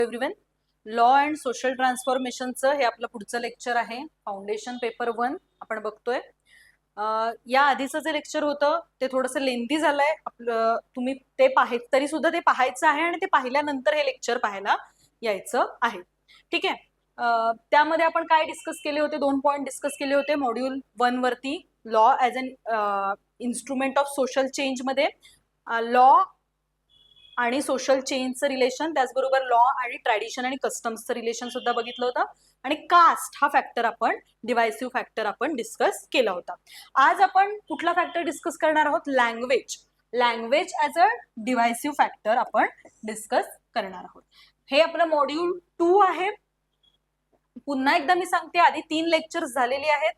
Everyone, law and social ट्रान्सफॉर्मेशनचं हे आपलं पुढचं लेक्चर आहे. फाउंडेशन पेपर 1 आपण बघतोय. या आधीचं जे लेक्चर होतं ते थोडंसं लेंदी झालंय. आपलं तुम्ही ते तरी सुद्धा ते पाहायचं आहे आणि ते पाहिल्यानंतर हे लेक्चर पाहायला यायचं आहे. ठीक आहे. त्यामध्ये आपण काय डिस्कस केले होते? 2 पॉइंट डिस्कस केले होते मॉड्यूल 1 वरती. Law as an instrument of social change मध्ये लॉ आणि सोशल चेंजचं रिलेशन, त्याचबरोबर लॉ आणि ट्रॅडिशन आणि कस्टम्सचं रिलेशन सुद्धा बघितलं होतं. आणि कास्ट हा फॅक्टर आपण डिवायसिव्ह फॅक्टर आपण डिस्कस केला होता. आज आपण कुठला फॅक्टर डिस्कस करणार आहोत? Language. Language as a divisive factor आपण डिस्कस करणार आहोत. हे आपलं मॉड्यूल 2 आहे. पुन्हा एकदा मी सांगते, आधी 3 लेक्चर्स झालेली आहेत.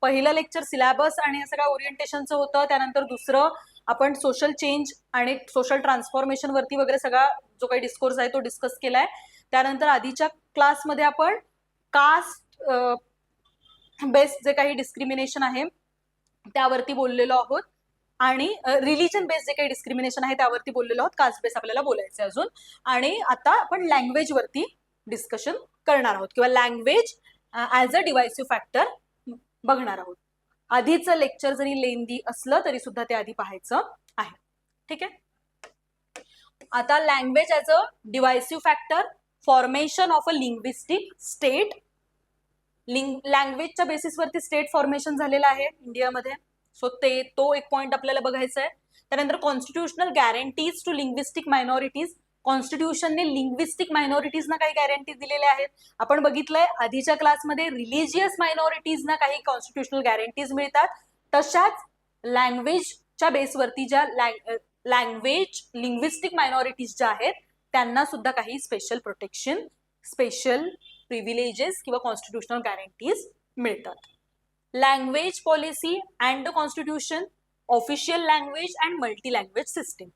पहिलं लेक्चर सिलेबस आणि हे सगळं ओरिएंटेशनचं होतं. त्यानंतर दुसरं आपण सोशल चेंज आणि सोशल ट्रान्सफॉर्मेशन वरती वगैरे सगळा जो काही डिस्कोर्स आहे तो डिस्कस केलाय. त्यानंतर आधीच्या क्लासमध्ये आपण कास्ट बेस्ड जे काही डिस्क्रिमिनेशन आहे त्यावरती बोललेलो आहोत आणि रिलीजन बेस्ड जे काही डिस्क्रिमिनेशन आहे त्यावरती बोललेलो आहोत. कास्ट बेस आपल्याला बोलायचं अजून. आणि आता आपण लँग्वेज वरती डिस्कशन करणार आहोत किंवा language as a divisive factor बघणार आहोत. आधीचं लेक्चर जरी लेंदी असलं तरी सुद्धा ते आधी पाहायचं आहे. ठीक आहे. आता language as a divisive factor, formation of a linguistic state. लँग्वेजच्या बेसिसवरती स्टेट फॉर्मेशन झालेलं आहे इंडियामध्ये. सो तो एक पॉइंट आपल्याला बघायचा आहे. त्यानंतर constitutional guarantees to linguistic minorities. कॉन्स्टिट्यूशनने लिंग्विस्टिक मायनॉरिटीजना काही गॅरंटीज दिलेल्या आहेत. आपण बघितलंय आधीच्या क्लासमध्ये रिलिजियस मायनॉरिटीजना काही कॉन्स्टिट्युशनल गॅरंटीज मिळतात. तशाच लँग्वेजच्या बेसवरती ज्या लँग्वेज लिंग्विस्टिक मायनॉरिटीज ज्या आहेत त्यांना सुद्धा काही स्पेशल प्रोटेक्शन, स्पेशल प्रिव्हिलेजेस किंवा कॉन्स्टिट्युशनल गॅरंटीज मिळतात. Language policy and the constitution, official language and multi language system.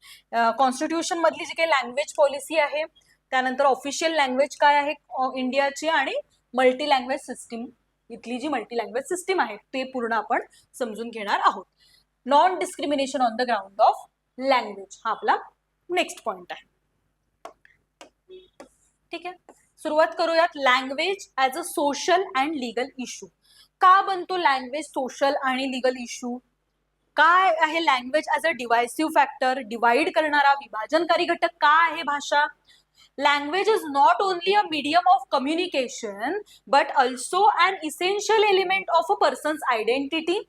Constitution मधली जी काही लँग्वेज पॉलिसी आहे, त्यानंतर ऑफिशियल लँग्वेज काय आहे इंडियाची, आणि मल्टी लँग्वेज सिस्टीम, इथली जी मल्टी लँग्वेज सिस्टीम आहे ते पूर्ण आपण समजून घेणार आहोत. Non discrimination on the ground of language हा आपला नेक्स्ट पॉइंट आहे. ठीक आहे. सुरुवात करूयात. Language as a social and legal issue. का बनतो लँग्वेज सोशल आणि लिगल इश्यू? काय आहे language as a divisive factor? Divide करणारा, विभाजनकारी घटक का आहे भाषा? Language is not only a medium of communication but also an essential element of a person's identity,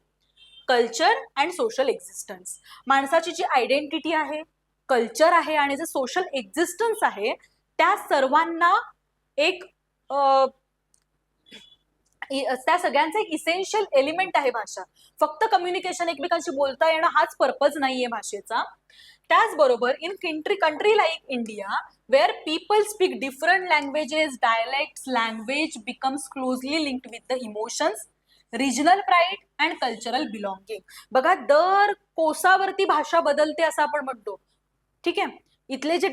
culture and social existence. माणसाची जी आयडेंटिटी आहे, कल्चर आहे आणि जे सोशल एक्झिस्टन्स आहे त्या सर्वांना एक त्या सगळ्यांचा एक इसेन्शियल एलिमेंट आहे भाषा. फक्त कम्युनिकेशन, एकमेकांशी बोलता येणं हाच पर्पज नाहीये भाषेचा. त्याचबरोबर in country like India where people speak different languages, dialects, language becomes closely linked with the emotions, regional pride and cultural belonging. बघा, दर कोसावरती भाषा बदलते असं आपण म्हणतो. ठीक आहे. इथले जे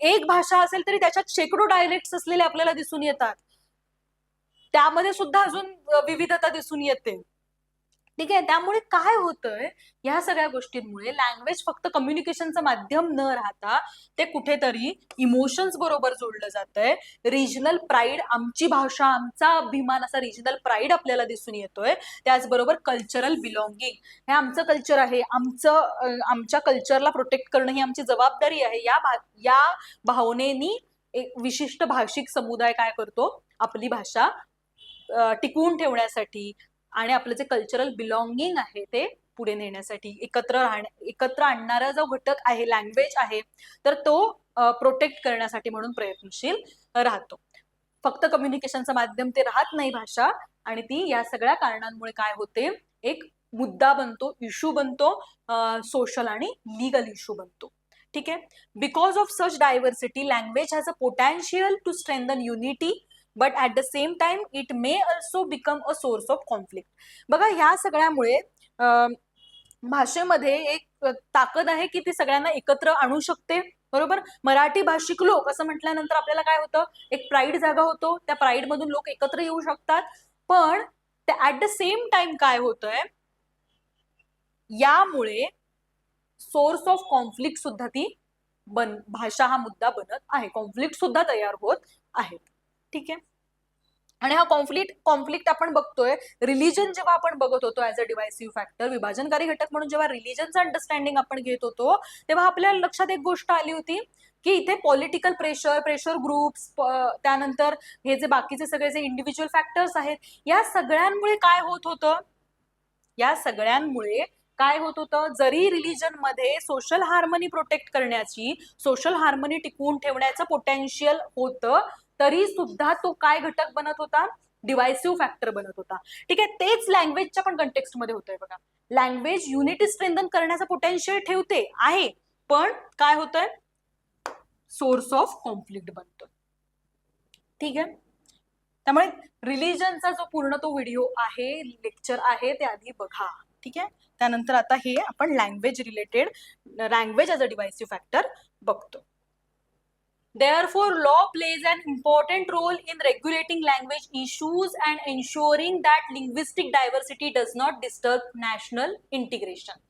एक भाषा असेल तरी त्याच्यात शेकडो डायलेक्ट्स असलेले आपल्याला दिसून येतात. त्यामध्ये सुद्धा अजून विविधता दिसून येते. ठीक आहे. त्यामुळे काय होतंय, या सगळ्या गोष्टींमुळे लँग्वेज फक्त कम्युनिकेशनचं माध्यम न राहता ते कुठेतरी इमोशन्स बरोबर जोडलं जातंय. रिजनल प्राईड, आमची भाषा, आमचा अभिमान, असा रिजनल प्राईड आपल्याला दिसून येतोय. त्याचबरोबर कल्चरल बिलॉंगिंग, हे आमचं कल्चर आहे, आमच्या कल्चरला प्रोटेक्ट करणं ही आमची जबाबदारी आहे. या भावनेनी एक विशिष्ट भाषिक समुदाय काय करतो, आपली भाषा टिकवून ठेवण्यासाठी आणि आपलं जे कल्चरल बिलॉंगिंग आहे ते पुढे नेण्यासाठी, एकत्र आणणारा जो घटक आहे लँग्वेज आहे, तर तो प्रोटेक्ट करण्यासाठी म्हणून प्रयत्नशील राहतो. फक्त कम्युनिकेशनचं माध्यम ते राहत नाही भाषा, आणि ती या सगळ्या कारणांमुळे काय होते, एक मुद्दा बनतो, इश्यू बनतो, सोशल आणि लिगल इश्यू बनतो. ठीक आहे. Because of such diversity language has a potential to strengthen unity but at the same time it may also become a source of conflict. बघा, ह्या सगळ्यामुळे भाषेमध्ये एक ताकद आहे की ती सगळ्यांना एकत्र आणू शकते. बरोबर. मराठी भाषिक लोक असं म्हटल्यानंतर आपल्याला काय होतं, एक प्राईड जागा होतो, त्या प्राईड मधून लोक एकत्र येऊ शकतात. पण ऍट द सेम टाइम काय होतंय, यामुळे सोर्स ऑफ कॉन्फ्लिक्ट सुद्धा ती भाषा हा मुद्दा बनत आहे, कॉन्फ्लिक्ट सुद्धा तयार होत आहेत. ठीक आहे. आणि हा कॉन्फ्लिक्ट आपण बघतोय रिलीजन जेव्हा आपण बघत होतो ऍज अ डिवायसिव्ह फॅक्टर, विभाजनकारी घटक म्हणून जेव्हा रिलीजनचं अंडरस्टँडिंग आपण घेत होतो, तेव्हा आपल्या लक्षात एक गोष्ट आली होती की इथे पॉलिटिकल प्रेशर ग्रुप्स, त्यानंतर हे जे बाकीचे सगळे जे इंडिव्हिज्युअल फॅक्टर्स आहेत, या सगळ्यांमुळे काय होत होतं, जरी रिलीजन मध्ये सोशल हार्मनी प्रोटेक्ट करण्याची, सोशल हार्मनी टिकवून ठेवण्याचं पोटेन्शियल होतं, तरी सुद्धा तो काय घटक बनत होता, डिवायसिव्ह फॅक्टर बनत होता. ठीक आहे. तेच लँग्वेजच्या पण कंटेक्स्ट मध्ये होतंय बघा. लँग्वेज युनिटी स्ट्रेंथन करण्याचा पोटेन्शियल ठेवते आहे, पण काय होतंय, सोर्स ऑफ कॉन्फ्लिक्ट बनतोय. ठीक आहे. त्यामुळे रिलीजनचा जो पूर्ण तो व्हिडिओ आहे, लेक्चर आहे, ते आधी बघा. ठीक आहे. त्यानंतर आता हे आपण language related, language as a divisive factor बघतो. Therefore, law plays an important role in regulating language issues and ensuring that linguistic diversity does not disturb national integration.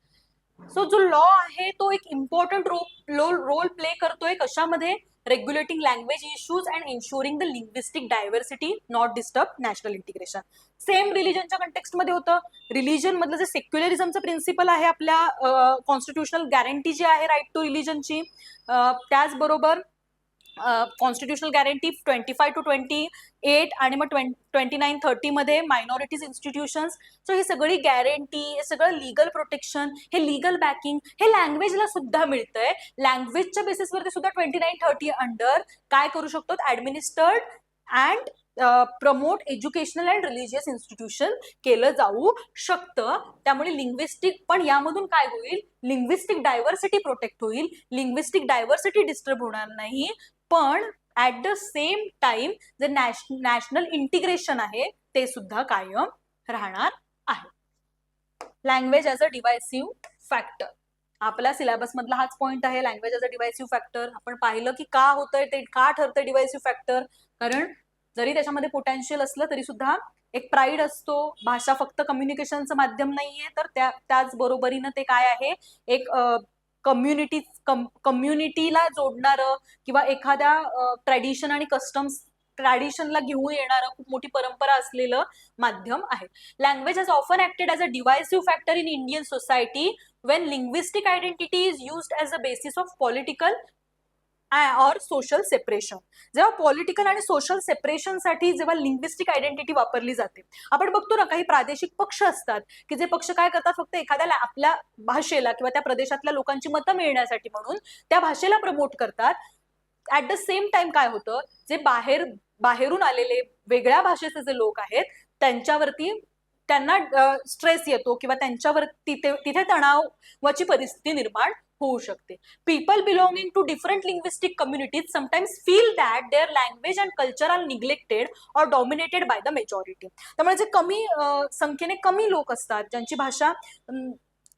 So जो लॉ आहे तो एक इम्पॉर्टंट रोल प्ले करतोय कशामध्ये, regulating language issues and ensuring the linguistic diversity not disturb national integration. Same रिलीजनच्या context मध्ये होतं. Religion मधलं जे सेक्युलरिझमचं प्रिन्सिपल आहे, आपल्या कॉन्स्टिट्युशनल गॅरंटी जी आहे राईट टू रिलीजनची, त्याचबरोबर कॉन्स्टिट्युशनल गॅरंटी 25 to 28 आणि मग 29-30 मध्ये मायनॉरिटीज इन्स्टिट्यूशन्स. सो ही सगळी गॅरंटी, हे सगळं लिगल प्रोटेक्शन, हे लिगल बॅकिंग हे लँग्वेजला सुद्धा मिळतंय. लँग्वेजच्या बेसिसवरती सुद्धा 29-30 अंडर काय करू शकतो, administered and promote educational and religious institution केलं जाऊ शकतं. त्यामुळे लिंग्विस्टिक पण यामधून काय होईल, लिंग्विस्टिक डायव्हर्सिटी प्रोटेक्ट होईल, लिंग्विस्टिक डायव्हर्सिटी डिस्टर्ब होणार नाही, पण ऍट द सेम टाइम जे नॅशनल इंटिग्रेशन आहे ते सुद्धा कायम राहणार आहे. Language as a divisive factor, आपल्या सिलेबस मधला हाच पॉइंट आहे, language as a divisive factor. आपण पाहिलं की का होतंय ते, का ठरतंय डिवायसिव्ह फॅक्टर, कारण जरी त्याच्यामध्ये पोटेन्शियल असलं तरी सुद्धा एक प्राईड असतो, भाषा फक्त कम्युनिकेशनचं माध्यम नाहीये, तर त्याच बरोबरीनं ते काय आहे, एक कम्युनिटीला जोडणारं किंवा एखाद्या ट्रॅडिशन आणि ट्रॅडिशनला घेऊन येणारं खूप मोठी परंपरा असलेलं माध्यम आहे. Language has often acted as a divisive factor in Indian society when linguistic identity is used as a basis of political or social separation. जेव्हा पॉलिटिकल आणि सोशल सेपरेशनसाठी जेव्हा लिंग्विस्टिक आयडेंटिटी वापरली जाते, आपण बघतो ना काही प्रादेशिक पक्ष असतात की जे पक्ष काय करतात, फक्त एखाद्या आपल्या भाषेला किंवा त्या प्रदेशातल्या लोकांची मतं मिळण्यासाठी म्हणून त्या भाषेला प्रमोट करतात. ऍट द सेम टाइम काय होतं, जे बाहेरून आलेले वेगळ्या भाषेचे जे लोक आहेत त्यांना स्ट्रेस येतो किंवा त्यांच्यावर तिथे तणावाची परिस्थिती निर्माण होऊ शकते. People belonging to different linguistic communities sometimes feel that their language and culture are neglected or dominated by the majority. त्यामुळे जे कमी संख्येने कमी लोक असतात, ज्यांची भाषा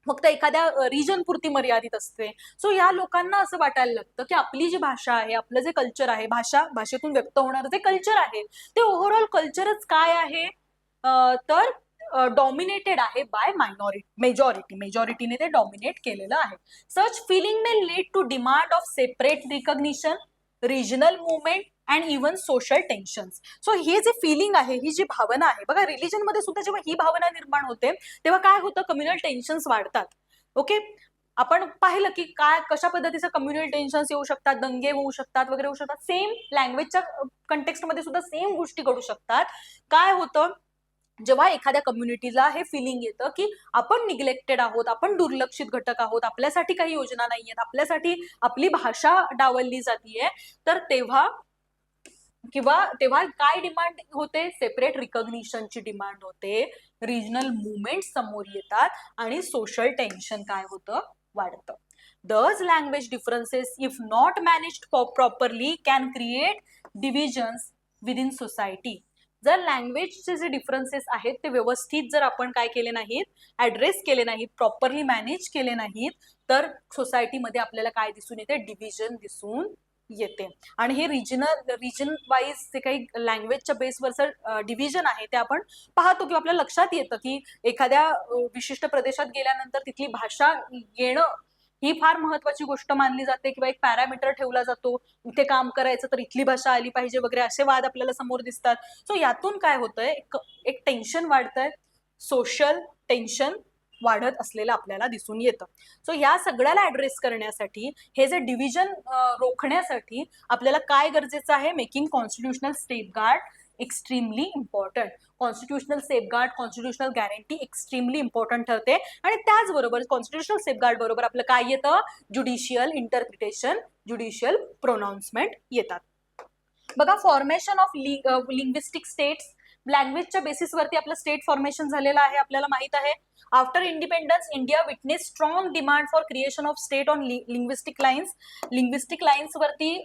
फक्त एखाद्या रिजन पुरती मर्यादित असते, सो या लोकांना असं वाटायला लागतं की आपली जी भाषा आहे, आपलं जे कल्चर आहे, भाषेतून व्यक्त होणारं जे कल्चर आहे, ते ओव्हरऑल कल्चरच काय आहे, तर डॉमिनेटेड आहे बाय मेजॉरिटीने ते डॉमिनेट केलेलं आहे. Such feeling may lead to demand of separate recognition, regional movement and even social tensions. So हे जे फिलिंग आहे, ही जी भावना आहे बघा, रिलीजन मध्ये सुद्धा जेव्हा ही भावना निर्माण होते तेव्हा काय होतं, कम्युनल टेन्शन्स वाढतात. ओके, आपण पाहिलं की काय कशा पद्धतीचं कम्युनल टेन्शन्स येऊ शकतात, दंगे होऊ शकतात वगैरे होऊ शकतात. सेम लँग्वेजच्या कंटेक्स्ट मध्ये सुद्धा सेम गोष्टी घडू शकतात. काय होतं, जेव्हा एखाद्या कम्युनिटीला हे फिलिंग येतं की आपण निग्लेक्टेड आहोत, आपण दुर्लक्षित घटक आहोत, आपल्यासाठी काही योजना नाहीयेत, आपल्यासाठी आपली भाषा डावलली जातीये, तर तेव्हा काय डिमांड होते, सेपरेट रिकॉग्निशनची डिमांड होते, रिजनल मुवमेंट समोर येतात आणि सोशल टेन्शन काय होतं, वाढतं. Thus language differences, if not managed properly, can create divisions within society. जर लँग्वेजचे जे डिफरन्सेस आहेत ते व्यवस्थित जर आपण काय केले नाहीत, ऍड्रेस केले नाहीत, प्रॉपरली मॅनेज केले नाहीत, तर सोसायटीमध्ये आपल्याला काय दिसून येते, डिव्हिजन दिसून येते. आणि हे रिजन वाईज जे काही लँग्वेजच्या बेसवरचं डिव्हिजन आहे ते आपण पाहतो किंवा आपल्या लक्षात येतं की एखाद्या विशिष्ट प्रदेशात गेल्यानंतर तिथली भाषा येणं ही फार महत्वाची गोष्ट मानली जाते, किंवा एक पॅरामीटर ठेवला जातो, इथे काम करायचं तर इथली भाषा आली पाहिजे वगैरे असे वाद आपल्याला समोर दिसतात. सो यातून काय होतंय, एक टेन्शन वाढतंय, सोशल टेन्शन वाढत असलेलं आपल्याला दिसून येतं. सो या सगळ्याला ऍड्रेस करण्यासाठी, हे जे डिव्हिजन रोखण्यासाठी आपल्याला काय गरजेचं आहे, making constitutional safeguard extremely important. Constitutional safeguard, constitutional guarantee extremely important ठरते. आणि त्याचबरोबर कॉन्स्टिट्युशनल सेफगार्ड बरोबर आपलं काय येतं, ज्युडिशियल इंटरप्रिटेशन, ज्युडिशियल प्रोनाउन्समेंट येतात. बघा, फॉर्मेशन ऑफ लिंग्विस्टिक स्टेट्स, लँग्वेजच्या बेसिसवरती आपलं स्टेट फॉर्मेशन झालेलं आहे, आपल्याला माहित आहे. After independence India witness strong demand for creation of state on linguistic lines. Linguistic lines वरती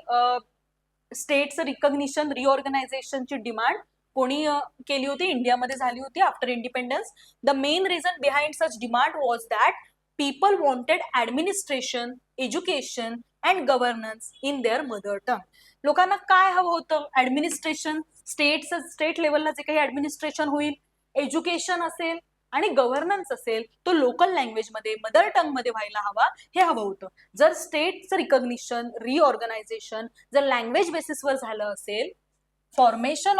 स्टेटचं रिकग्निशन, रिऑर्गनायझेशनची डिमांड कोणी केली होती, इंडियामध्ये झाली होती after independence. The main reason behind such demand was that people wanted administration, education and governance in their mother tongue. लोकांना काय हवं होतं, ऍडमिनिस्ट्रेशन, स्टेट लेवलला जे काही ऍडमिनिस्ट्रेशन होईल, एज्युकेशन असेल आणि गव्हर्नन्स असेल, तो लोकल लँग्वेजमध्ये, मदर टंग मध्ये व्हायला हवा, हे हवं होतं. जर स्टेटचं रिकग्निशन, रिऑर्गनायझेशन जर लँग्वेज बेसिसवर झालं असेल, formation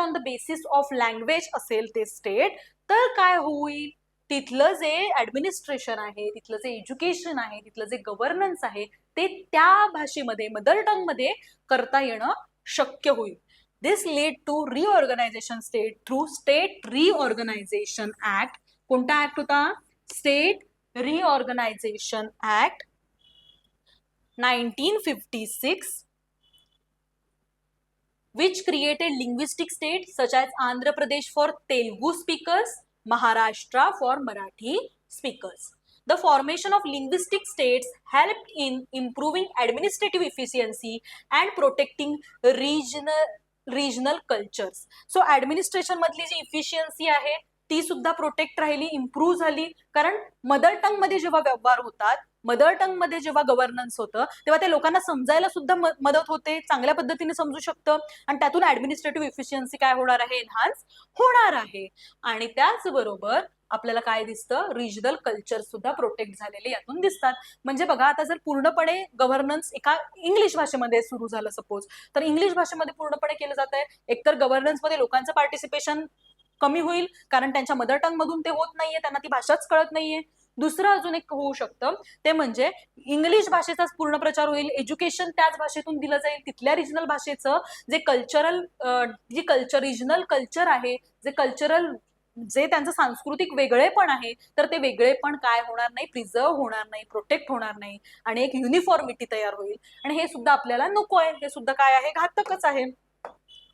on the basis of language असेल ते स्टेट, तर काय होईल, तिथलं जे ऍडमिनिस्ट्रेशन आहे, तिथलं जे एज्युकेशन आहे, तिथलं जे गव्हर्नन्स आहे, ते त्या भाषेमध्ये, मदर टंग मध्ये करता येणं शक्य होईल. This lead to reorganisation state through state reorganisation act. कोणता ऍक्ट होता, state reorganisation act 1956, which created linguistic states such as Andhra Pradesh for Telugu speakers, Maharashtra for Marathi speakers. The formation of linguistic states helped in improving administrative efficiency and protecting regional cultures. So administration मधली जी efficiency आहे ती सुद्धा protect राहिली, improve झाली. कारण mother tongue मध्ये जेव्हा व्यवहार होतात, मदर टंग मध्ये जेव्हा गव्हर्नन्स होतं, तेव्हा ते लोकांना समजायला सुद्धा मदत होते, चांगल्या पद्धतीने समजू शकतं, आणि त्यातून ऍडमिनिस्ट्रेटिव्ह इफिशियन्सी काय होणार आहे, एनहान्स होणार आहे. आणि त्याचबरोबर आपल्याला काय दिसतं, रिजनल कल्चर सुद्धा प्रोटेक्ट झालेले यातून दिसतात. म्हणजे बघा, आता जर पूर्णपणे गव्हर्नन्स एका इंग्लिश भाषेमध्ये सुरू झालं सपोज, तर इंग्लिश भाषेमध्ये पूर्णपणे केलं जात आहे, एकतर गव्हर्नन्समध्ये लोकांचं पार्टिसिपेशन कमी होईल, कारण त्यांच्या मदर टंग मधून ते होत नाहीये, त्यांना ती भाषाच कळत नाहीये. दुसरं अजून एक होऊ शकतं, ते म्हणजे इंग्लिश भाषेचाच पूर्ण प्रचार होईल, एज्युकेशन त्याच भाषेतून दिलं जाईल, तिथल्या रिजनल भाषेचं जे रिजनल कल्चर आहे, जे त्यांचं सांस्कृतिक वेगळेपण आहे, तर ते वेगळेपण काय होणार नाही, प्रिझर्व होणार नाही, प्रोटेक्ट होणार नाही, आणि एक युनिफॉर्मिटी तयार होईल. आणि हे सुद्धा आपल्याला नको आहे, हे सुद्धा काय आहे, घातकच आहे.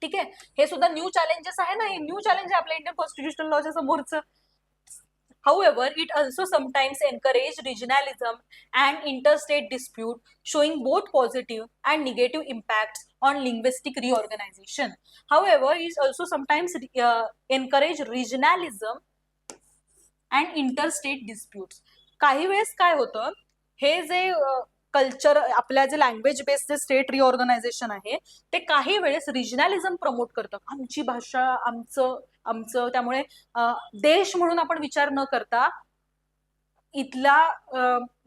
ठीक आहे, हे सुद्धा न्यू चॅलेंजेस आहे ना, हे न्यू चॅलेंज आहे आपल्या इंडियन कॉन्स्टिट्युशनल लॉच्या समोरचं. However, it also sometimes encourage regionalism and interstate dispute, showing both positive and negative impacts on linguistic reorganization. However, it also sometimes encourage regionalism and interstate disputes. काही वेळेस काय होतं, हे जे culture, आपल्या जे लँग्वेज बेस्ड जे स्टेट रिऑर्गनायझेशन आहे, ते काही वेळेस रिजनलिझम प्रमोट करतं, आमची भाषा, आमचं. त्यामुळे देश म्हणून आपण विचार न करता इथला,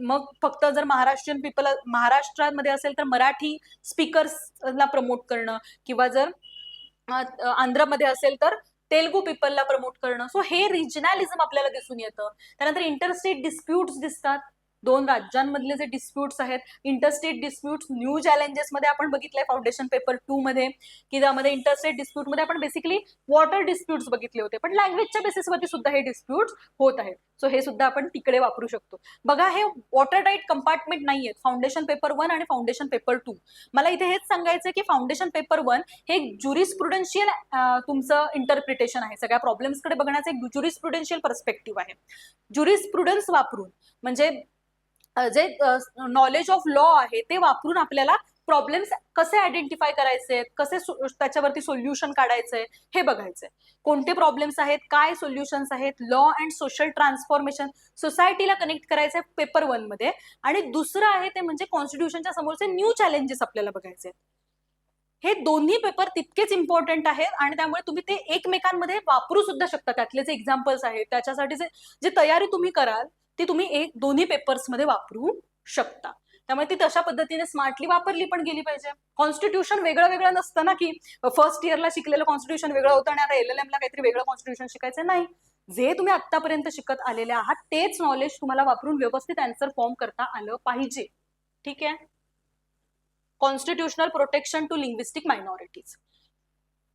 मग फक्त जर महाराष्ट्रीयन पीपल महाराष्ट्रामध्ये असेल तर मराठी स्पीकर्सला प्रमोट करणं, किंवा जर आंध्रमध्ये असेल तर तेलुगू पीपलला प्रमोट करणं. सो हे रिजनलिझम आपल्याला दिसून येतं. त्यानंतर इंटरस्टेट डिस्प्यूट्स दिसतात, दोन राज्यांमधले जे डिस्प्यूट्स आहेत, इंटरस्टेट डिस्प्यूट्स न्यू चॅलेंजेस मध्ये आपण बघितलंय फाउंडेशन पेपर 2 मध्ये, की त्यामध्ये इंटरस्टेट डिस्प्यूट मध्ये आपण बेसिकली वॉटर डिस्प्यूट्स बघितले होते, पण लँग्वेजच्या बेसिसवरती सुद्धा हे डिस्प्यूट्स होत आहेत. सो हे सुद्धा आपण तिकडे वापरू शकतो. बघा, हे वॉटर टाईट कंपार्टमेंट नाहीयेत फाउंडेशन पेपर 1 आणि फाउंडेशन पेपर 2. मला इथे हेच सांगायचं की फाउंडेशन पेपर 1 हे ज्युरिस्प्रुडेन्शियल तुमचं इंटरप्रिटेशन आहे, सगळ्या प्रॉब्लेम्सकडे बघण्याचं एक ज्युरिस्प्रुडेन्शियल पर्स्पेक्टिव्ह आहे. ज्युरिस्प्रुडन्स वापरून, म्हणजे जे नॉलेज ऑफ लॉ आहे ते वापरून आपल्याला प्रॉब्लेम्स कसे आयडेंटिफाय करायचे, कसे त्याच्यावरती सोल्युशन काढायचंय हे बघायचंय. कोणते प्रॉब्लेम्स आहेत, काय सोल्युशन्स आहेत, लॉ अँड सोशल ट्रान्सफॉर्मेशन, सोसायटीला कनेक्ट करायचंय पेपर 1 मध्ये. आणि दुसरं आहे ते म्हणजे कॉन्स्टिट्युशनच्या समोरचे न्यू चॅलेंजेस आपल्याला बघायचे. हे दोन्ही पेपर तितकेच इम्पॉर्टंट आहेत, आणि त्यामुळे तुम्ही ते एकमेकांमध्ये वापरू सुद्धा शकता. त्यातले जे एक्झाम्पल्स आहेत, त्याच्यासाठी जे तयारी तुम्ही कराल ती तुम्ही दोन्ही पेपर्समध्ये वापरू शकता. त्यामुळे ती तशा पद्धतीने स्मार्टली वापरली पण गेली पाहिजे. कॉन्स्टिट्यूशन वेगळं वेगळं नसतं ना, की फर्स्ट इयरला शिकलेलं कॉन्स्टिट्यूशन वेगळं होतं आणि आता LLM ला काहीतरी वेगळं कॉन्स्टिट्यूशन शिकायचं नाही. जे तुम्ही आतापर्यंत शिकत आलेले आहात तेच नॉलेज तुम्हाला वापरून व्यवस्थित आन्सर फॉर्म करता आलं पाहिजे. ठीक आहे. Constitutional protection to linguistic minorities.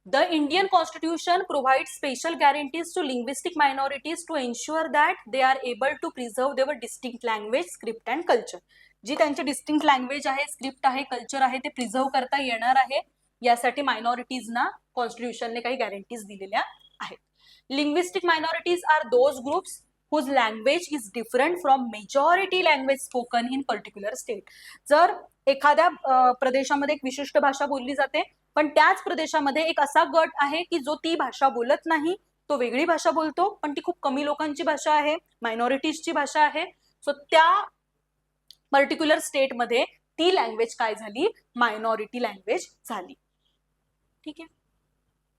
The Indian Constitution provides special guarantees to linguistic minorities to ensure that they are able to preserve their distinct language, script and culture. जी त्यांची distinct language आहे, script आहे, culture आहे ते preserve करता येणार आहे, यासाठी मायनॉरिटीजना कॉन्स्टिट्यूशनने काही गॅरंटीज दिलेल्या आहेत. Linguistic minorities are those groups whose language is different from majority language spoken in particular state. जर एखाद्या प्रदेशामध्ये एक विशिष्ट भाषा बोलली जाते, पण त्याच प्रदेशामध्ये एक असा गट आहे की जो ती भाषा बोलत नाही, तो वेगळी भाषा बोलतो, पण ती खूप कमी लोकांची भाषा आहे, मायनॉरिटीजची भाषा आहे. सो त्या पर्टिक्युलर स्टेटमध्ये ती लँग्वेज काय झाली, मायनॉरिटी लँग्वेज झाली. ठीक आहे.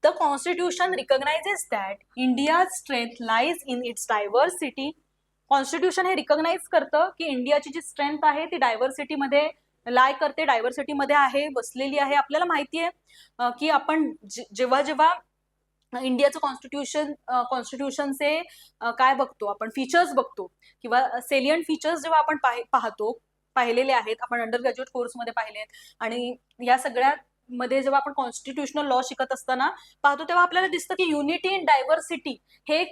The Constitution recognizes that India's strength lies in its diversity. Constitution हे रिकॉग्नाइज करतं की इंडियाची जी स्ट्रेंथ आहे ती डायव्हर्सिटीमध्ये लाय करते, डायव्हर्सिटीमध्ये आहे, बसलेली आहे. आपल्याला माहिती आहे की आपण जेव्हा जेव्हा इंडियाचं कॉन्स्टिट्यूशनचे काय बघतो आपण, फीचर्स बघतो किंवा सेलियंट फीचर्स जेव्हा आपण पाहिलेले आहेत, आपण अंडर ग्रॅज्युएट कोर्समध्ये पाहिले आहेत, आणि या सगळ्या मध्ये जेव्हा आपण कॉन्स्टिट्यूशनल लॉ शिकत असताना पाहतो तेव्हा आपल्याला दिसतं की युनिटी इन डायव्हर्सिटी हे एक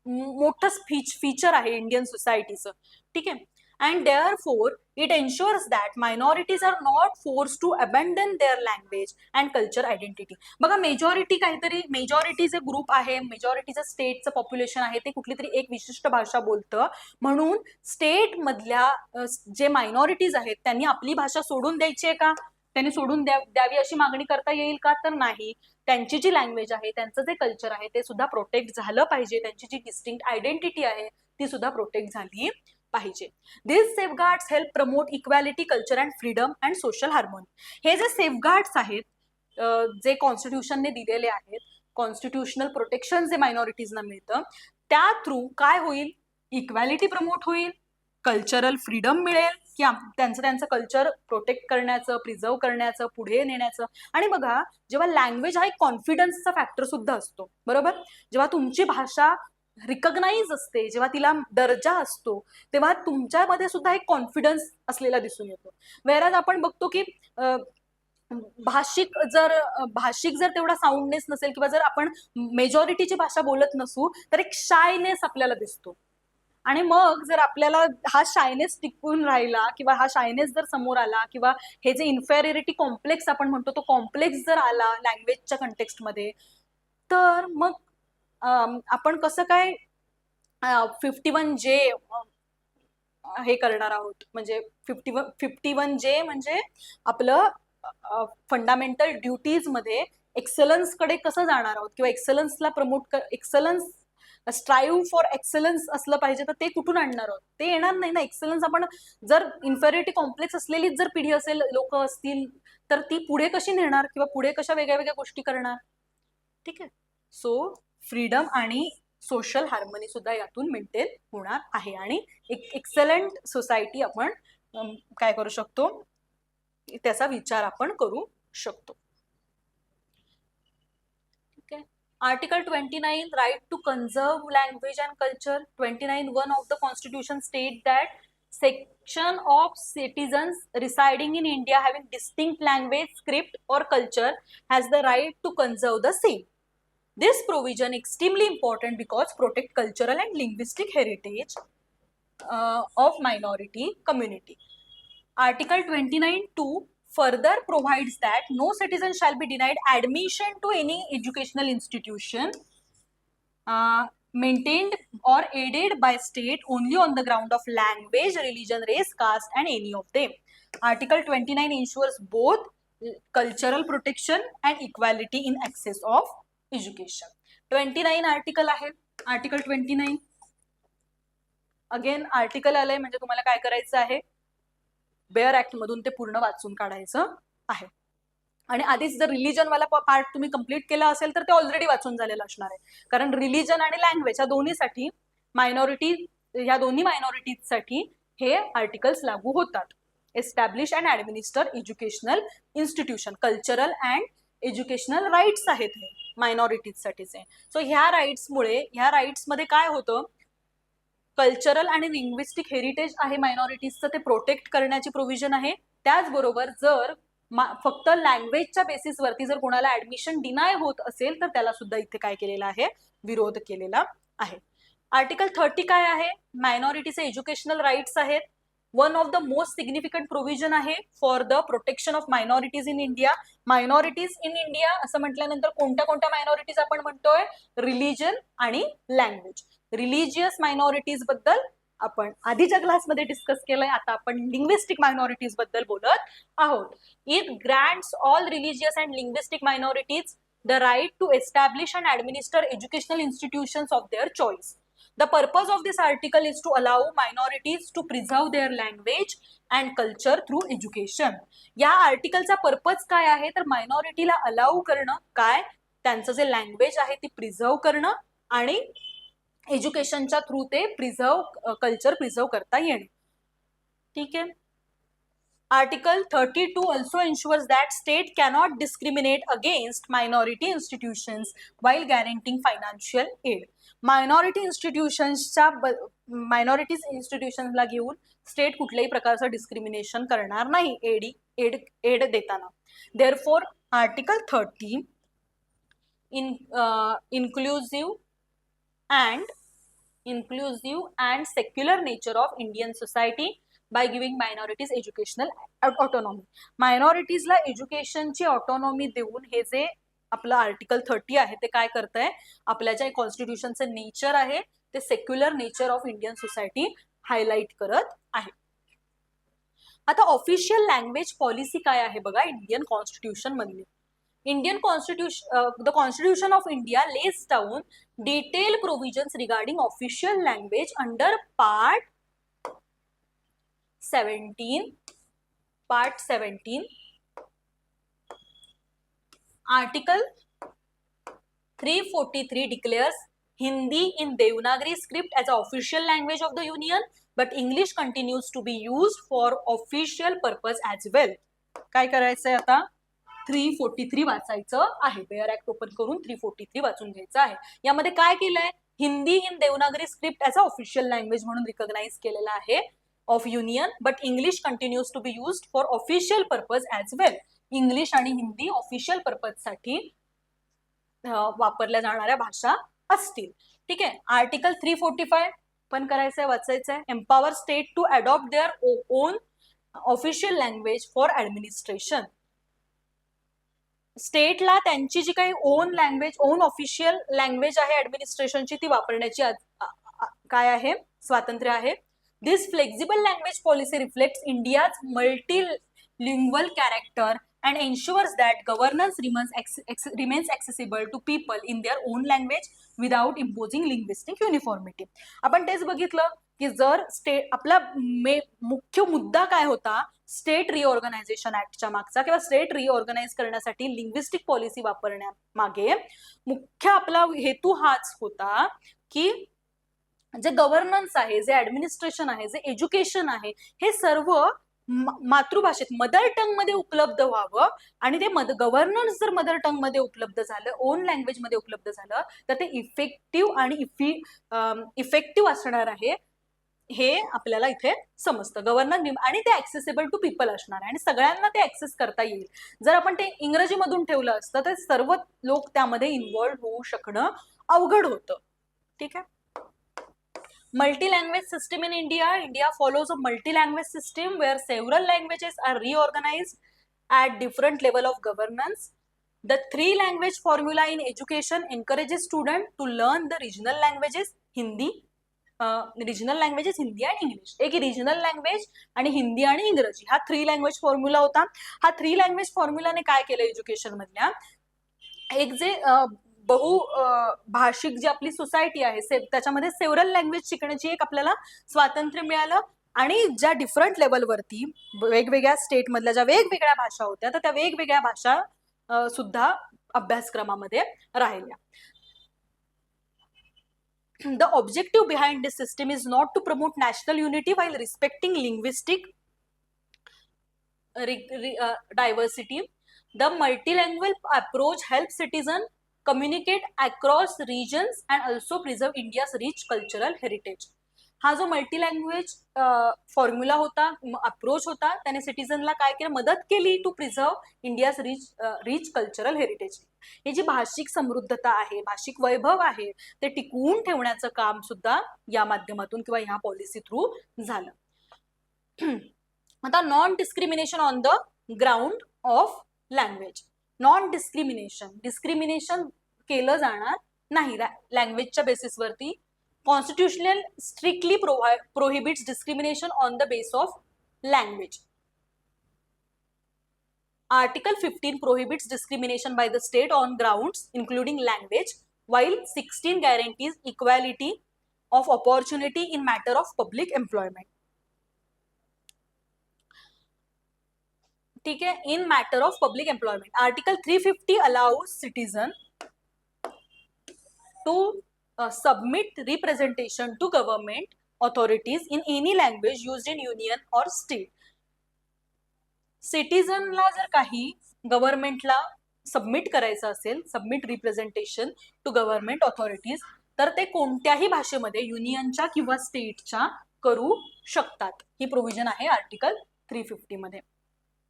मोठं फीचर आहे इंडियन सोसायटीचं. ठीक आहे. And therefore it ensures that minorities are not force to abandon their language and culture identity. बघा, मेजॉरिटी जे ग्रुप आहे, मेजॉरिटीचं स्टेटचं पॉप्युलेशन आहे ते कुठली तरी एक विशिष्ट भाषा बोलतं, म्हणून स्टेट मधल्या जे मायनॉरिटीज आहेत त्यांनी आपली भाषा सोडून द्यायची आहे का, त्यांनी सोडून द्यावी अशी मागणी करता येईल का, तर नाही. त्यांची जी लँग्वेज आहे, त्यांचं जे कल्चर आहे ते सुद्धा प्रोटेक्ट झालं पाहिजे, त्यांची जी डिस्टिंक्ट आयडेंटिटी आहे ती सुद्धा प्रोटेक्ट झाली पाहिजे. This safeguards help promote equality, culture and freedom and social harmony. हे जे सेफगार्ड्स आहेत जे कॉन्स्टिट्यूशनने दिलेले आहेत, कॉन्स्टिट्यूशनल प्रोटेक्शन जे मायनॉरिटीजना मिळतं, त्या थ्रू काय होईल, इक्वॅलिटी प्रमोट होईल, कल्चरल फ्रीडम मिळेल की त्यांचं कल्चर प्रोटेक्ट करण्याचं, प्रिझर्व करण्याचं, पुढे नेण्याचं. आणि बघा, जेव्हा लँग्वेज हा एक कॉन्फिडन्सचा फॅक्टर सुद्धा असतो, बरोबर. जेव्हा तुमची भाषा रिकॉग्नाइज असते, जेव्हा तिला दर्जा असतो, तेव्हा तुमच्यामध्ये सुद्धा एक कॉन्फिडन्स असलेला दिसून येतो. वेराज आपण बघतो की भाषिक जर तेवढा साऊंडनेस नसेल किंवा जर आपण मेजॉरिटीची भाषा बोलत नसू तर एक शायनेस आपल्याला दिसतो. आणि मग जर आपल्याला हा शायनेस टिकून राहिला किंवा हा शायनेस जर समोर आला किंवा हे जे इन्फेरियरिटी कॉम्प्लेक्स आपण म्हणतो तो कॉम्प्लेक्स जर आला लँग्वेजच्या कंटेक्स्टमध्ये, तर मग आपण कसं काय 51J हे करणार आहोत. म्हणजे 51J म्हणजे आपलं फंडामेंटल ड्युटीज मध्ये एक्सलन्स कडे कसं जाणार आहोत किंवा एक्सलन्सला एक्सलन्स स्ट्राईव्ह फॉर एक्सलन्स असलं पाहिजे, तर ते कुठून आणणार आहोत, ते येणार नाही ना. एक्सलन्स आपण जर इन्फेरियरिटी कॉम्प्लेक्स असलेलीच जर पिढी असेल, लोक असतील, तर ती पुढे कशी नेणार किंवा पुढे कशा वेगळ्या वेगळ्या गोष्टी करणार. ठीक आहे. सो फ्रीडम आणि सोशल हार्मनी सुद्धा यातून मेंटेन होणार आहे आणि एक एक्सलंट सोसायटी आपण काय करू शकतो, त्याचा विचार आपण करू शकतो. Article 29, right to conserve language and culture. 29(1) of the Constitution state that section of citizens residing in India having distinct language, script or culture has the right to conserve the same. This provision extremely important because protect cultural and linguistic heritage of minority community. Article 29(2) further provides that no citizen shall be denied admission to any educational institution maintained or aided by state only on the ground of language, religion, race, caste and any of them. Article 29 ensures both cultural protection and equality in access of education. 29 article आहे. Article 29 again article आलंय म्हणजे तुम्हाला काय करायचं आहे, bare act मधून ते पूर्ण वाचून काढायचं आहे. आणि आधीच जर रिलीजन वाला पार्ट तुम्ही कंप्लीट केला असेल तर ते ऑलरेडी वाचून झालेलं असणार आहे, कारण रिलीजन आणि लँग्वेज या दोन्हीसाठी मायनॉरिटी या दोन्ही मायनॉरिटीजसाठी हे आर्टिकल्स लागू होतात. Establish and administer educational institution, cultural and educational rights आहेत हे मायनॉरिटीजसाठीचे. सो ह्या राईट्समुळे, ह्या राईट्समध्ये काय होतं, कल्चरल आणि लिंग्विस्टिक हेरिटेज आहे मायनॉरिटीजचं, ते प्रोटेक्ट करण्याची प्रोव्हिजन आहे. त्याचबरोबर जर फक्त लँग्वेजच्या बेसिसवरती जर कोणाला ऍडमिशन डिनाय होत असेल तर त्याला सुद्धा इथे काय केलेला आहे, विरोध केलेला आहे. आर्टिकल 30 काय आहे, मायनॉरिटीचे एज्युकेशनल राईट्स आहेत. One of the most significant provision आहे for the protection of minorities in India. Minorities in India असं म्हटल्यानंतर कोणत्या कोणत्या मायनॉरिटीज आपण म्हणतोय, रिलीजन आणि लँग्वेज. रिलिजियस मायनॉरिटीज बद्दल आपण आधीच्या क्लासमध्ये डिस्कस केलंय, आता आपण लिंग्विस्टिक मायनॉरिटीज बद्दल बोलत आहोत. It grants all religious and linguistic minorities the right to establish and administer educational institutions of their choice. The purpose of this article is to allow minorities to preserve their language and culture through education. या आर्टिकलचा purpose काय आहे तर मायनॉरिटीला allow करणं, काय त्यांचं जे language आहे ती प्रिझर्व करणं आणि एज्युकेशनच्या थ्रू ते कल्चर प्रिझर्व करता येणे. ठीक आहे. Article 32 also ensures that state cannot discriminate against minority institutions while guaranteeing financial aid. Minorities इन्स्टिट्यूशन्सला घेऊन स्टेट कुठल्याही प्रकारचं डिस्क्रिमिनेशन करणार नाही एड देताना. Therefore, Article 30 inclusive and secular nature of Indian society by giving minorities educational autonomy. मायनॉरिटीजला एज्युकेशनची autonomy देऊन हे जे आपलं आर्टिकल 30 आहे ते काय करतंय, आपल्या जे कॉन्स्टिट्यूशनचं नेचर आहे ते secular nature of Indian society highlight करत आहे. आता ऑफिशियल लँग्वेज पॉलिसी काय आहे बघा इंडियन कॉन्स्टिट्यूशन मधली. The Constitution of India lays down detailed provisions regarding official language under Part 17. Article 343 declares Hindi in Devanagari script as an official language of the Union, but English continues to be used for official purpose as well. काय करायचंय आता, 343 वाचायचं आहे. Bare act open करून 343 वाचून घ्यायचं आहे. यामध्ये काय केलंय, Hindi in Devanagari script as a official language म्हणून रिकॉग्नाइज केलेलं आहे of union, but English continues to be used for official purpose as well. English आणि हिंदी ऑफिशियल पर्पजसाठी वापरल्या जाणाऱ्या भाषा असतील. ठीक आहे. आर्टिकल 345 पण करायचंय, वाचायचंय. Empower state to adopt their own official language for administration. स्टेटला त्यांची जी काही ओन ऑफिशियल लँग्वेज आहे ऍडमिनिस्ट्रेशनची ती वापरण्याची काय आहे, स्वातंत्र्य आहे. This flexible language policy reflects India's multilingual character and ensures that governance remains accessible to people in their own language without imposing linguistic uniformity. आपण तेच बघितलं की जर स्टेट, आपला मुख्य मुद्दा काय होता, स्टेट रिऑर्गनायझेशन ऍक्टच्या मागचा किंवा स्टेट रिऑर्गनाइज करण्यासाठी लिंग्विस्टिक पॉलिसी वापरण्यामागे मुख्य आपला हेतू हाच होता की जे गव्हर्नन्स आहे, जे ऍडमिनिस्ट्रेशन आहे, जे एज्युकेशन आहे, हे सर्व मातृभाषेत मदर टंग मध्ये उपलब्ध व्हावं. आणि ते गव्हर्नन्स जर मदर टंग मध्ये उपलब्ध झालं, ओन लँग्वेज मध्ये उपलब्ध झालं तर ते इफेक्टिव्ह आणि इफेक्टिव्ह असणार आहे हे आपल्याला इथे समजतं. गव्हर्नन्स आणि ते ऍक्सेसिबल टू पीपल असणार आहे आणि सगळ्यांना ते ऍक्सेस करता येईल. जर आपण ते इंग्रजीमधून ठेवलं असतं तर सर्व लोक त्यामध्ये इन्व्हॉल्व्ह होऊ शकणं अवघड होतं. ठीक आहे. Multi-language system in India. India follows a multi-language system where several languages are reorganized at different level of governance. The three-language formula in education encourages students to learn the regional languages Hindi and English. एक regional language आणि हिंदी आणि इंग्रजी हा 3 language formula होता. हा 3 language फॉर्म्युलाने काय केलं, education मधल्या एक जे भाषिक जी आपली सोसायटी आहे त्याच्यामध्ये सेव्हरल लँग्वेज शिकण्याची एक आपल्याला स्वातंत्र्य मिळालं. आणि ज्या डिफरंट लेवलवरती वेगवेगळ्या स्टेट मधल्या ज्या वेगवेगळ्या भाषा होत्या तर त्या वेगवेगळ्या भाषा सुद्धा अभ्यासक्रमामध्ये राहिल्या. the objective behind this system is not to promote national unity while respecting linguistic diversity. The multilingual approach helps citizens communicate across regions and also preserve India's rich cultural heritage. हा जो मल्टी लँग्वेज फॉर्म्युला होता, approach होता, त्याने सिटीजनला काय केलं, मदत केली to preserve India's rich cultural heritage. ही जी भाषिक समृद्धता आहे, भाषिक वैभव आहे, ते टिकवून ठेवण्याचं काम सुद्धा या माध्यमातून किंवा ह्या पॉलिसी थ्रू झालं. आता non discrimination on the ground of language. Non discrimination केलं जाणार नाही लँग्वेजच्या बेसिसवरती. Constitutional strictly prohibits discrimination on the basis of language. Article 15 prohibits discrimination by the state on grounds including language, while 16 guarantees equality of opportunity in matter of public employment. ठीक है, in matter of public employment. Article 350 allows citizen to submit representation to government authorities in any language used in union or state. सिटीजनला जर काही गव्हर्नमेंटला submit करायचं असेल, submit representation to government authorities, तर ते कोणत्याही भाषेमध्ये युनियनच्या किंवा स्टेटच्या करू शकतात. ही प्रोव्हिजन आहे आर्टिकल 350 मध्ये.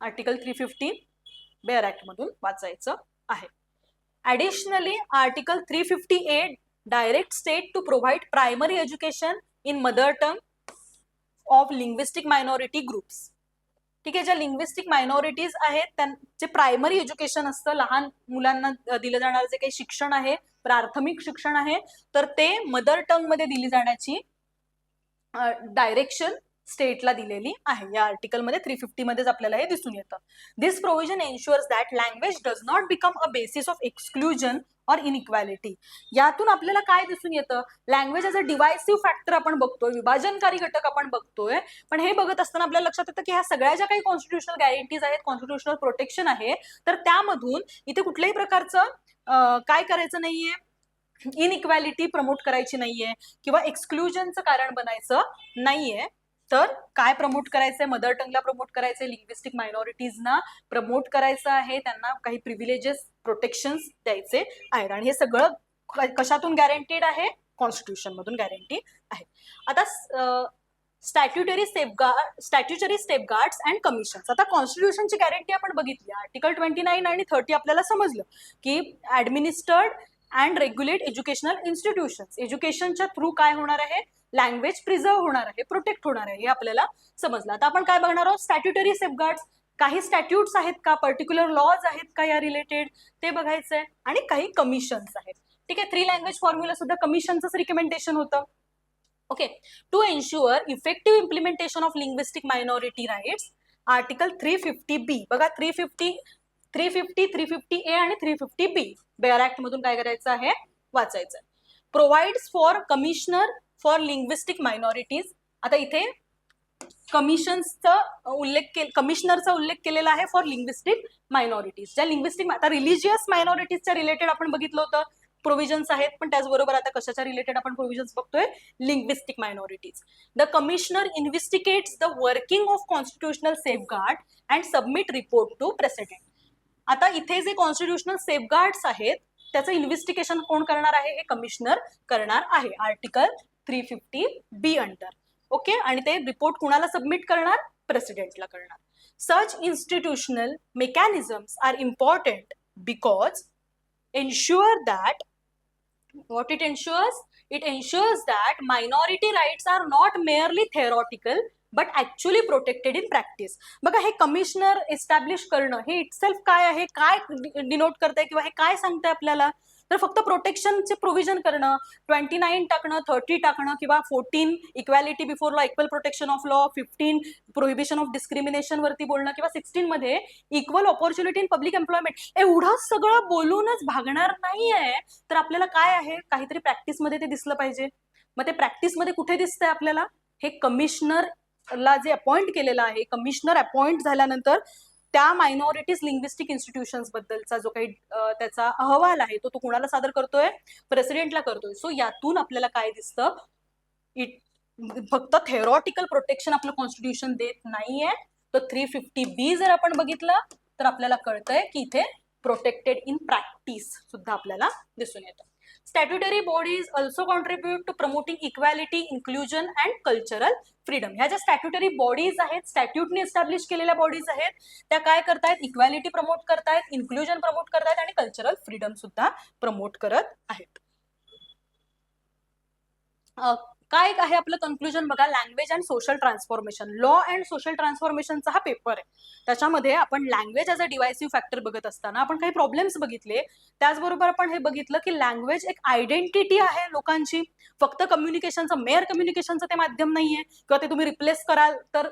आर्टिकल 350 बेअर ऍक्ट मधून वाचायचं आहे. Additionally article 358 direct state to provide primary education in mother tongue of linguistic minority groups. ठीक आहे, ज्या लिंग्विस्टिक मायनॉरिटीज आहेत त्यांचे प्रायमरी एज्युकेशन असतं, लहान मुलांना दिलं जाणारं जे काही शिक्षण आहे, प्राथमिक शिक्षण आहे, तर ते मदर टंग मध्ये दिली जाण्याची डायरेक्शन स्टेटला दिलेली आहे. या आर्टिकलमध्ये 350 मध्येच आपल्याला हे दिसून येतं. This provision ensures that language does not become a basis of exclusion or inequality. यातून आपल्याला काय दिसून येतं, language as a divisive factor आपण बघतोय, विभाजनकारी घटक आपण बघतोय. पण हे बघत असताना आपल्याला लक्षात येतं की ह्या सगळ्या ज्या काही कॉन्स्टिट्युशनल गॅरंटीज आहेत, कॉन्स्टिट्युशनल प्रोटेक्शन आहे, तर त्यामधून इथे कुठल्याही प्रकारचं काय करायचं नाहीये, इनइक्वॅलिटी प्रमोट करायची नाहीये किंवा एक्सक्लुजनचं कारण बनायचं नाहीये. तर काय प्रमोट करायचंय, मदर टंगला प्रमोट करायचंय, लिंग्विस्टिक मायनॉरिटीजना प्रमोट करायचं आहे, त्यांना काही प्रिव्हिलेजेस, प्रोटेक्शन्स द्यायचे आहेत. आणि हे सगळं कशातून गॅरंटीड आहे, कॉन्स्टिट्यूशन मधून गॅरंटी आहे. आता स्टॅट्युटरी सेफगार्ड्स अँड कमिशन्स. आता कॉन्स्टिट्यूशनची गॅरंटी आपण बघितली, आर्टिकल 29 आणि 30 आपल्याला समजलं की administered and regulate educational institutions. एज्युकेशनच्या थ्रू काय होणार आहे, लँग्वेज प्रिझर्व होणार आहे, प्रोटेक्ट होणार आहे, हे आपल्याला समजलं. आता आपण काय बघणार आहोत, स्टॅट्युटरी सेफगार्ड्स. काही स्टॅट्यूट्स आहेत का, पर्टिक्युलर लॉज आहेत का या रिलेटेड, ते बघायचंय. आणि काही कमिशन्स आहेत. ठीक आहे, 3 लँग्वेज फॉर्म्युला सुद्धा कमिशनचं रिकमेंडेशन होतं. Okay, to ensure effective implementation of linguistic minority rights, article 350B. बघा, 350, 350A आणि 350B बेअर ऍक्ट मधून काय करायचं आहे, वाचायचं. Provides for commissioner for linguistic minorities. आता इथे कमिशनरचा उल्लेख केलेला आहे फॉर लिंग्विस्टिक मायनॉरिटीज. ज्या लिंग्विस्टिक, आता रिलिजियस मायनॉरिटीजच्या रिलेटेड आपण बघितलं होतं प्रोव्हिजन्स आहेत, पण त्याचबरोबर आता कशाच्या रिलेटेड आपण प्रोव्हिजन्स बघतोय, linguistic minorities. The commissioner investigates the working of constitutional safeguard and submit report to president. आता इथे जे कॉन्स्टिट्युशनल सेफगार्ड्स आहेत त्याचं इन्व्हेस्टिगेशन कोण करणार आहे, हे कमिशनर करणार आहे, आर्टिकल 350B अंडर. ओके, आणि ते रिपोर्ट कुणाला सबमिट करणार, प्रेसिडेंटला करणार. Such institutional mechanisms are important because ensure that what it ensures that minority rights are not merely theoretical but actually protected in practice. बघा, हे कमिशनर एस्टॅब्लिश करणं हे इटसेल्फ काय आहे, काय डिनोट करतंय किंवा हे काय सांगतंय आपल्याला, तर फक्त प्रोटेक्शनचे प्रोव्हिजन करणं, 29 टाकणं, 30 टाकणं किंवा 14 equality before law, equal protection of law, 15 prohibition of discrimination वरती बोलणं किंवा 16 मध्ये equal opportunity in public employment, एवढं सगळं बोलूनच भागणार नाहीये. तर आपल्याला काय आहे, काहीतरी प्रॅक्टिसमध्ये ते दिसलं पाहिजे. मग ते प्रॅक्टिसमध्ये कुठे दिसतंय आपल्याला, हे कमिशनरला जे अपॉइंट केलेलं आहे, कमिशनर अपॉइंट झाल्यानंतर त्या मायनॉरिटीज लिंग्विस्टिक इन्स्टिट्यूशन्स बद्दलचा जो काही त्याचा अहवाल आहे तो कुणाला सादर करतोय, प्रेसिडेंटला करतोय. सो यातून आपल्याला काय दिसतं, फक्त थेरॉटिकल प्रोटेक्शन आपलं कॉन्स्टिट्यूशन देत नाहीये. तर 350B जर आपण बघितलं तर आपल्याला कळतंय की इथे प्रोटेक्टेड इन प्रॅक्टिस सुद्धा आपल्याला दिसून येतं. Statutory bodies also contribute to promoting equality, inclusion and cultural freedom. ह्या ज्या स्टॅट्युटरी बॉडीज आहेत, स्टॅट्यूटने एस्टॅब्लिश केलेल्या बॉडीज आहेत, त्या काय करतायत, इक्वॅलिटी प्रमोट करतायत, इन्क्लुजन प्रमोट करतायत आणि कल्चरल फ्रीडम सुद्धा प्रमोट करत आहेत. काय आहे आपलं कन्क्लुजन बघा, language and social transformation. Law and social ट्रान्सफॉर्मेशनचा हा पेपर आहे. त्याच्यामध्ये आपण language as a divisive factor बघत असताना आपण काही प्रॉब्लेम्स बघितले. त्याचबरोबर आपण हे बघितलं की लँग्वेज एक आयडेंटिटी आहे लोकांची, फक्त कम्युनिकेशनचं, मेअर कम्युनिकेशनचं ते माध्यम नाहीये, किंवा ते तुम्ही रिप्लेस कराल तर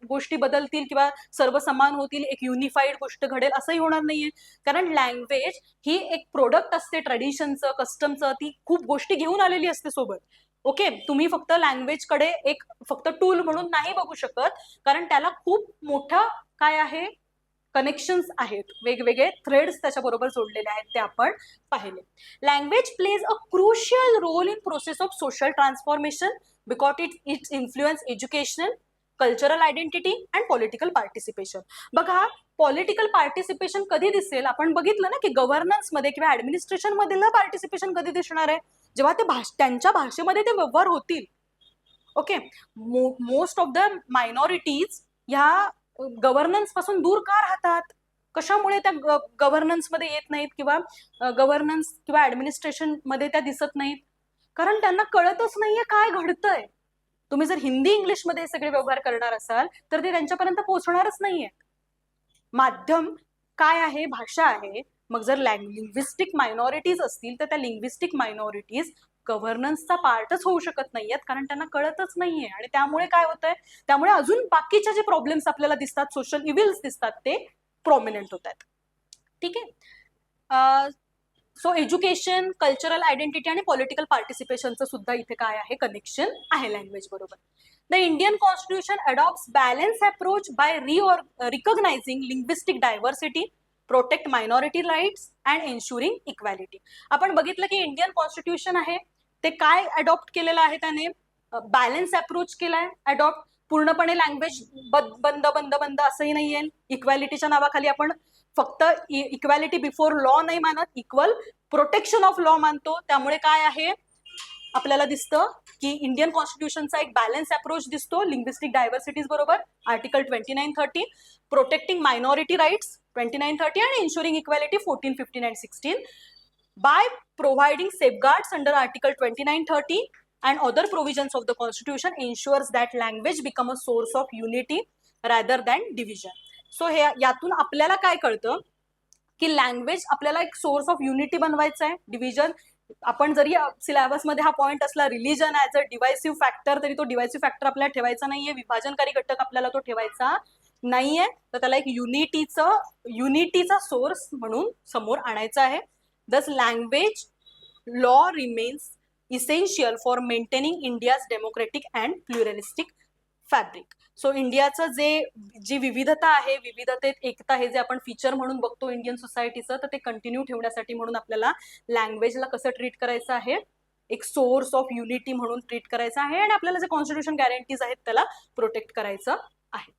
गोष्टी बदलतील किंवा सर्व समान होतील, एक युनिफाईड गोष्ट घडेल असंही होणार नाहीये. कारण लँग्वेज ही एक प्रोडक्ट असते ट्रेडिशनचं, कस्टमचं, ती खूप गोष्टी घेऊन आलेली असते सोबत. ओके, तुम्ही फक्त लँग्वेजकडे एक फक्त टूल म्हणून नाही बघू शकत, कारण त्याला खूप मोठं काय आहे, कनेक्शन्स आहेत, वेगवेगळे थ्रेड्स त्याच्याबरोबर जोडलेले आहेत, ते आपण पाहिले. Language plays a crucial role in process of social transformation because its influence education, cultural identity and political participation. बघा, पॉलिटिकल पार्टिसिपेशन कधी दिसेल, आपण बघितलं ना की गव्हर्नन्समध्ये किंवा ऍडमिनिस्ट्रेशन मधील पार्टिसिपेशन कधी दिसणार आहे, जेव्हा ते त्यांच्या भाषेमध्ये ते व्यवहार होतील. Okay, most of the minorities ह्या गव्हर्नन्स पासून दूर का राहतात, कशामुळे त्या गव्हर्नन्समध्ये येत नाहीत किंवा गव्हर्नन्स किंवा ऍडमिनिस्ट्रेशन मध्ये त्या दिसत नाहीत, कारण त्यांना कळतच नाहीये काय घडतंय. तुम्ही जर हिंदी इंग्लिशमध्ये हे सगळे व्यवहार करणार असाल तर ते त्यांच्यापर्यंत पोहोचणारच नाहीये. माध्यम काय आहे, भाषा आहे. मग जर लिंग्विस्टिक मायनॉरिटीज असतील तर त्या लिंग्विस्टिक मायनॉरिटीज गव्हर्नन्सचा पार्टच होऊ शकत नाहीयेत, कारण त्यांना कळतच नाहीये. आणि त्यामुळे काय होतंय, त्यामुळे अजून बाकीच्या जे प्रॉब्लेम्स आपल्याला दिसतात, सोशल इव्हिल्स दिसतात, ते प्रॉमिनंट होत आहेत. ठीक आहे. सो एज्युकेशन, कल्चरल आयडेंटिटी आणि पॉलिटिकल पार्टिसिपेशनचं सुद्धा इथे काय आहे, कनेक्शन आहे लँग्वेज बरोबर. The Indian Constitution adopts balanced approach by recognizing linguistic diversity, protect minority rights and ensuring equality. आपण बघितलं की इंडियन कॉन्स्टिट्यूशन आहे ते काय अडॉप्ट केलेलं आहे, त्याने बॅलन्स अप्रोच केलाय. अडॉप्ट पूर्णपणे लँग्वेज बंद बंद बंद असंही नाहीये. इक्वॅलिटीच्या नावाखाली आपण फक्त इक्वॅलिटी बिफोर लॉ नाही मानत, इक्वल प्रोटेक्शन ऑफ लॉ मानतो. त्यामुळे काय आहे, आपल्याला दिसतं की इंडियन कॉन्स्टिट्यूशनचा एक बॅलन्स अप्रोच दिसतो लिंग्विस्टिक डायव्हर्सिटीज बरोबर. आर्टिकल 2930 प्रोटेक्टिंग मायनॉरिटी राईट्स 2930 आणि insuring equality 14, 15 and 16 by providing safeguards under article 2930 and other provisions of the constitution ensures that language become a source of unity rather than division. So हे यातून आपल्याला काय कळतं की language आपल्याला एक source of unity बनवायचा आहे. डिव्हिजन, आपण जरी सिलेबसमध्ये हा पॉईंट असला religion as a divisive factor, तरी तो डिवायसिव्ह फॅक्टर आपल्याला ठेवायचा नाहीये, विभाजनकारी घटक आपल्याला तो ठेवायचा नाहीये. तर त्याला एक युनिटीचा सोर्स म्हणून समोर आणायचा आहे. Thus language law remains essential for maintaining India's democratic and pluralistic fabric. So इंडियाचं जी विविधता आहे, विविधतेत एकता हे जे आपण फीचर म्हणून बघतो इंडियन सोसायटीचं, तर ते कंटिन्यू ठेवण्यासाठी म्हणून आपल्याला लँग्वेजला कसं ट्रीट करायचं आहे, एक सोर्स ऑफ युनिटी म्हणून ट्रीट करायचं आहे आणि आपल्याला जे कॉन्स्टिट्यूशन गॅरंटीज आहेत त्याला प्रोटेक्ट करायचं आहे.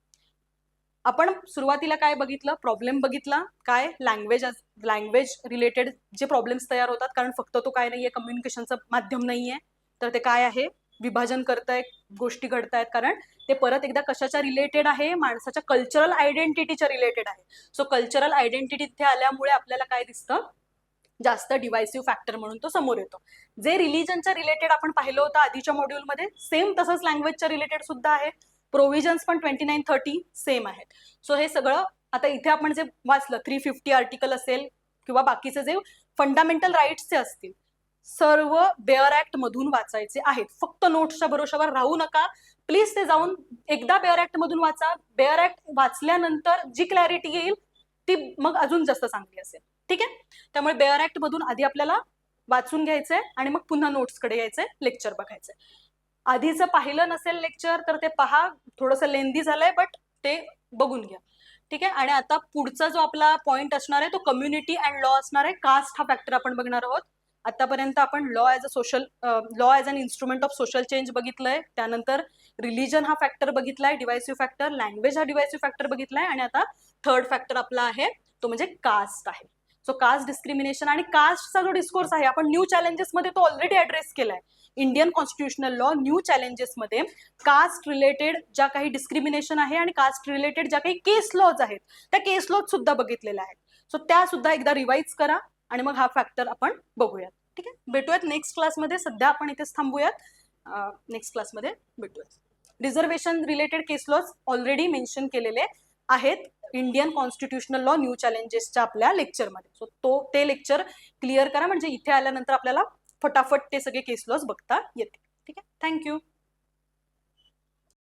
आपण सुरुवातीला काय बघितलं, प्रॉब्लेम बघितला, काय लँग्वेज रिलेटेड जे प्रॉब्लेम्स तयार होतात, कारण फक्त तो काय नाहीये, कम्युनिकेशनचं माध्यम नाहीये, तर ते काय आहे, विभाजन करतायत, गोष्टी घडतायत, कारण ते परत एकदा कशाच्या रिलेटेड आहे, माणसाच्या कल्चरल आयडेंटिटीच्या रिलेटेड आहे. सो कल्चरल आयडेंटिटी इथे आल्यामुळे आपल्याला काय दिसतं, जास्त डिवायसिव्ह फॅक्टर म्हणून तो समोर येतो. जे रिलीजनच्या रिलेटेड आपण पाहिलं होतं आधीच्या मॉड्यूलमध्ये, सेम तसंच लँग्वेजच्या रिलेटेड सुद्धा आहे. प्रोव्हिजन्स पण 2930 सेम आहेत. सो हे सगळं आता इथे आपण जे वाचलं, 350 आर्टिकल असेल किंवा बाकीचे जे फंडामेंटल राईट्सचे असतील, सर्व बेअर ऍक्ट मधून वाचायचे आहेत. फक्त नोट्सच्या भरोशावर राहू नका, प्लीज ते जाऊन एकदा बेअर ऍक्ट मधून वाचा. बेअर ऍक्ट वाचल्यानंतर जी क्लॅरिटी येईल ती मग अजून जास्त चांगली असेल. ठीक आहे, त्यामुळे बेअर ऍक्ट मधून आधी आपल्याला वाचून घ्यायचंय आणि मग पुन्हा नोट्सकडे यायचंय, लेक्चर बघायचंय. आधीचं पाहिलं नसेल लेक्चर तर ते पहा, थोडंसं लेंदी झालंय, बट ते बघून घ्या. ठीक आहे. आणि आता पुढचा जो आपला पॉइंट असणार आहे तो कम्युनिटी अँड लॉ असणार आहे. कास्ट हा फॅक्टर आपण बघणार आहोत. आतापर्यंत आपण law as a social law as an instrument of social change बघितलंय, त्यानंतर रिलीजन हा फॅक्टर बघितलाय, डिवायसिव्ह फॅक्टर, लँग्वेज हा डिवायसिव्ह फॅक्टर बघितलाय, आणि आता थर्ड फॅक्टर आपला आहे तो म्हणजे कास्ट आहे. सो कास्ट डिस्क्रिमिनेशन आणि कास्टचा जो डिस्कोर्स आहे आपण न्यू चॅलेंजेसमध्ये तो ऑलरेडी ऍड्रेस केलाय. इंडियन कॉन्स्टिट्युशनल लॉ न्यू चॅलेंजेसमध्ये कास्ट रिलेटेड ज्या काही डिस्क्रिमिनेशन आहे आणि कास्ट रिलेटेड ज्या काही केस लॉज आहेत त्या केस लॉज सुद्धा बघितलेल्या आहेत. सो त्या सुद्धा एकदा रिवाइज करा आणि मग हा फॅक्टर आपण बघूयात. ठीक आहे, भेटूयात नेक्स्ट क्लासमध्ये. सध्या आपण इथेच थांबूयात. नेक्स्ट क्लासमध्ये भेटूयात. रिझर्वेशन रिलेटेड केस लॉज ऑलरेडी मेन्शन केलेले आहेत इंडियन कॉन्स्टिट्युशनल लॉ न्यू चॅलेंजेसच्या आपल्या लेक्चरमध्ये. सो ते लेक्चर क्लिअर करा म्हणजे इथे आल्यानंतर आपल्याला फटाफट ते सगळे केस लॉज बघता येतील. ठीक आहे, थँक्यू.